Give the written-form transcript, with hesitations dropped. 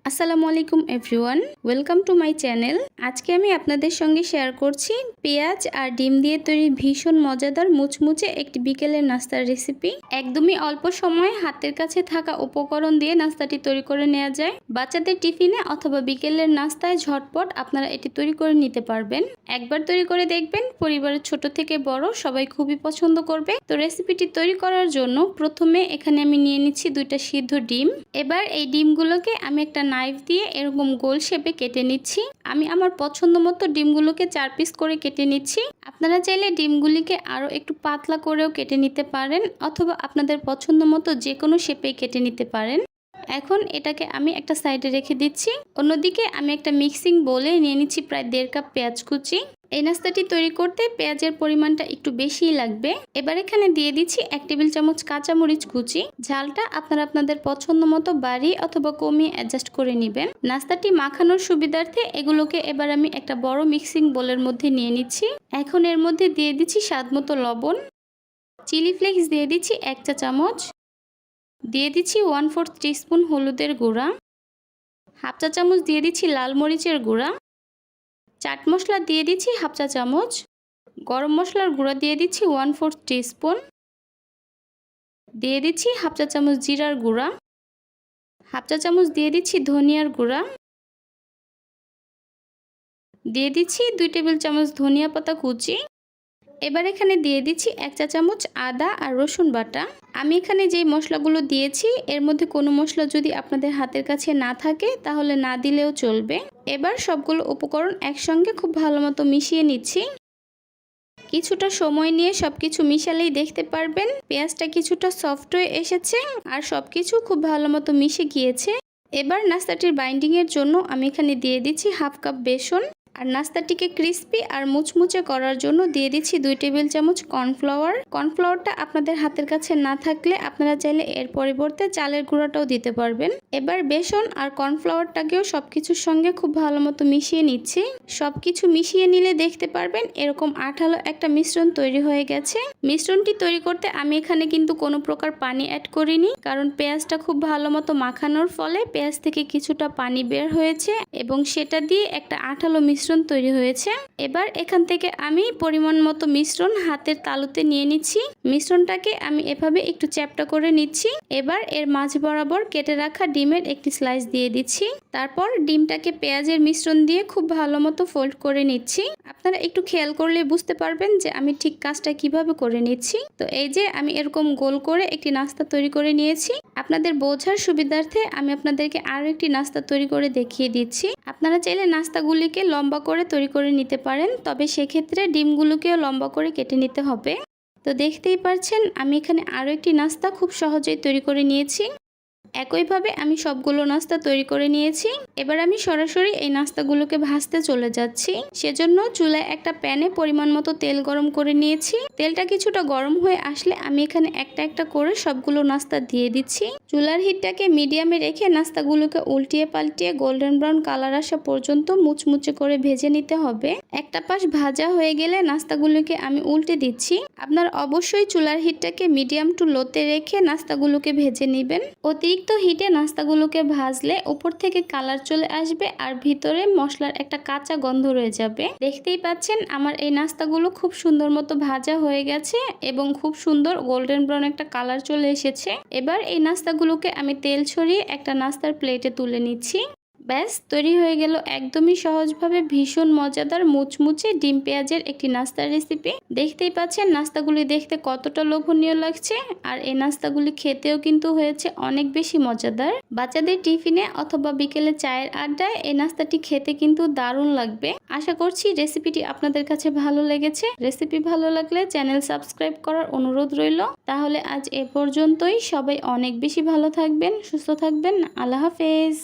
আসসালামু আলাইকুম everyone, welcome to my channel. আজকে আমি আপনাদের সঙ্গে শেয়ার করছি পেঁয়াজ আর ডিম দিয়ে তৈরি ভীষণ মজাদার মুচমুচে একটি বিকেলের নাস্তার রেসিপি। একদমই অল্প সময়ে হাতের কাছে থাকা উপকরণ দিয়ে নাস্তাটি তৈরি করে নেওয়া যায়। বাচ্চাদের টিফিনে অথবা বিকেলের নাস্তায় ঝটপট আপনারা এটি তৈরি করে নিতে পারবেন। একবার তৈরি করে দেখবেন, পরিবারের ছোট থেকে বড় সবাই খুবই পছন্দ করবে। তো রেসিপিটি তৈরি করার জন্য প্রথমে এখানে আমি নিয়ে নিচ্ছি 2টা সিদ্ধ ডিম। এবার এই ডিমগুলোকে আমি একটা নাইফ দিয়ে এরকম গোল শেপে কেটে নিচ্ছি। আমি আমার পছন্দ মতো ডিমগুলোকে 4 পিস করে কেটে নিচ্ছি। আপনারা চাইলে ডিমগুলিকে আরও একটু পাতলা করেও কেটে নিতে পারেন, অথবা আপনাদের পছন্দ মতো যে কোনো শেপে কেটে নিতে পারেন। এখন এটাকে আমি একটা সাইডে রেখে দিচ্ছি। অন্যদিকে আমি একটা মিক্সিং বোলে নিয়ে নিচ্ছি প্রায় 1.5 কাপ পেঁয়াজ কুচি। এই নাস্তাটি তৈরি করতে পেঁয়াজের পরিমাণটা একটু বেশিই লাগবে। এবার এখানে দিয়ে দিচ্ছি 1 টেবিল চামচ কাঁচামরিচ কুচি। ঝালটা আপনারা আপনাদের পছন্দ মতো বাড়িয়ে অথবা কমিয়ে অ্যাডজাস্ট করে নেবেন। নাস্তাটি মাখানোর সুবিধার্থে এগুলোকে এবার আমি একটা বড় মিক্সিং বোলের মধ্যে নিয়ে নিচ্ছি। এখন এর মধ্যে দিয়ে দিচ্ছি স্বাদমতো লবণ, চিলি ফ্লেক্স দিয়ে দিচ্ছি 1 চা চামচ, দিয়ে দিচ্ছি 1/4 টিস্পুন হলুদের গুঁড়া, হাফ চা চামচ দিয়ে দিচ্ছি লাল মরিচের গুঁড়া, চাট মশলা দিয়ে দিচ্ছি হাফ চা চামচ, গরম মশলার গুঁড়া দিয়ে দিচ্ছি 1/4 টিস্পুন, দিয়ে দিচ্ছি হাফ চা চামচ জিরার গুঁড়া, হাফ চা চামচ দিয়ে দিচ্ছি ধনিয়ার গুঁড়া, দিয়ে দিচ্ছি 2 টেবিল চামচ ধনিয়া পাতা কুচি। এবার এখানে দিয়ে দিচ্ছি 1 চা চামচ আদা আর রসুন বাটা। আমি এখানে যেই মশলাগুলো দিয়েছি এর মধ্যে কোনো মশলা যদি আপনাদের হাতের কাছে না থাকে তাহলে না দিলেও চলবে। এবার সবগুলো উপকরণ একসঙ্গে খুব ভালো মতো মিশিয়ে নিচ্ছি। কিছুটা সময় নিয়ে সবকিছু মিশালেই দেখতে পারবেন পেঁয়াজটা কিছুটা সফট হয়ে এসেছে আর সবকিছু খুব ভালো মতো মিশে গিয়েছে। এবার নাস্তাটির বাইন্ডিংয়ের জন্য আমি এখানে দিয়ে দিচ্ছি হাফ কাপ বেসন, আর নাস্তাটিকে ক্রিস্পি আর মুচমুচে করার জন্য দিয়ে দিচ্ছি 2 টেবিল চামচ কর্নফ্লাওয়ার। কর্নফ্লাওয়ারটা আপনাদের হাতের কাছে না থাকলে আপনারা চাইলে এর পরিবর্তে চালের গুঁড়াটাও দিতে পারবেন। এবার বেসন আর কর্নফ্লাওয়ারটাকেও সবকিছুর সঙ্গে খুব ভালো মতো মিশিয়ে নিচ্ছি। সবকিছু মিশিয়ে নিলে দেখতে পারবেন এরকম আঠালো একটা মিশ্রণ তৈরি হয়ে গেছে। মিশ্রণটি তৈরি করতে আমি এখানে কিন্তু কোনো প্রকার পানি অ্যাড করিনি, কারণ পেঁয়াজটা খুব ভালো মতো মাখানোর ফলে পেঁয়াজ থেকে কিছুটা পানি বের হয়েছে এবং সেটা দিয়ে একটা আঠালো মিশ্রণ তৈরি হয়েছে। এবার এখান থেকে আমি পরিমাণ মতো মিশ্রণ হাতের তালুতে নিয়ে নিচ্ছি। মিশ্রণটাকে আমি এভাবে একটু চ্যাপ্টা করে নিচ্ছি। এবার এর মাঝ বরাবর কেটে রাখা ডিমের একটি স্লাইস দিয়ে দিচ্ছি। তারপর ডিমটাকে পেঁয়াজের মিশ্রণ দিয়ে খুব ভালো মতো ফোল্ড করে নিচ্ছি। আপনারা একটু খেয়াল করলে বুঝতে পারবেন যে আমি ঠিক কাজটা কিভাবে করে নিচ্ছি। তো এই যে আমি এরকম গোল করে একটি নাস্তা তৈরি করে নিয়েছি। আপনাদের বোঝার সুবিধার্থে আমি আপনাদেরকে আরও একটি নাস্তা তৈরি করে দেখিয়ে দিচ্ছি। আপনারা চাইলে নাস্তাগুলিকে লম্বা করে তৈরি করে নিতে পারেন, তবে সেক্ষেত্রে ডিমগুলোকেও লম্বা করে কেটে নিতে হবে। তো দেখতেই পাচ্ছেন আমি এখানে আরও একটি নাস্তা খুব সহজেই তৈরি করে নিয়েছি। একইভাবে আমি সবগুলো নাস্তা তৈরি করে নিয়েছি। এবার আমি সরাসরি এই নাস্তাগুলোকে ভাজতে চলে যাচ্ছি। সেজন্য চুলায় একটা প্যানে পরিমাণ মতো তেল গরম করে নিয়েছি। তেলটা কিছুটা গরম হয়ে আসলে আমি এখানে একটা একটা করে সবগুলো নাস্তা দিয়ে দিচ্ছি। চুলার হিটটাকে মিডিয়ামে রেখে নাস্তাগুলোকে উল্টিয়ে পাল্টিয়ে গোল্ডেন ব্রাউন কালার আসা পর্যন্ত মুচমুচে করে ভেজে নিতে হবে। একটা পাশ ভাজা হয়ে গেলে নাস্তাগুলোকে আমি উল্টে দিচ্ছি। আপনারা অবশ্যই চুলার হিটটাকে মিডিয়াম টু লোতে রেখে নাস্তাগুলোকে ভেজে নেবেন। অতিরিক্ত হিটে নাস্তাগুলোকে ভাজলে উপর থেকে কালার চলে আসবে আর ভিতরে মশলার একটা কাঁচা গন্ধ রয়ে যাবে। দেখতেই পাচ্ছেন আমার এই নাস্তাগুলো খুব সুন্দর মতো ভাজা হয়ে গেছে এবং খুব সুন্দর গোল্ডেন ব্রাউন একটা কালার চলে এসেছে। এবার এই নাস্তাগুলোকে আমি তেল ছড়িয়ে একটা নাস্তার প্লেটে তুলে নিচ্ছি। ব্যাস তৈরি হয়ে গেল একদমই সহজভাবে ভীষণ মজাদার মুচমুচে ডিম পেঁয়াজের একটি নাস্তার রেসিপি। দেখতেই পাচ্ছেন নাস্তাগুলি দেখতে কতটা লোভনীয় লাগছে, আর এই নাস্তাগুলি খেতেও কিন্তু হয়েছে অনেক বেশি মজাদার। বাচ্চাদের টিফিনে অথবা বিকেলে চায়ের আড্ডায় এই নাস্তাটি খেতে কিন্তু দারুণ লাগবে। আশা করছি রেসিপিটি আপনাদের কাছে ভালো লেগেছে। রেসিপি ভালো লাগলে চ্যানেল সাবস্ক্রাইব করার অনুরোধ রইল। তাহলে আজ এ পর্যন্তই। সবাই অনেক বেশি ভালো থাকবেন, সুস্থ থাকবেন। আল্লাহ হাফেজ।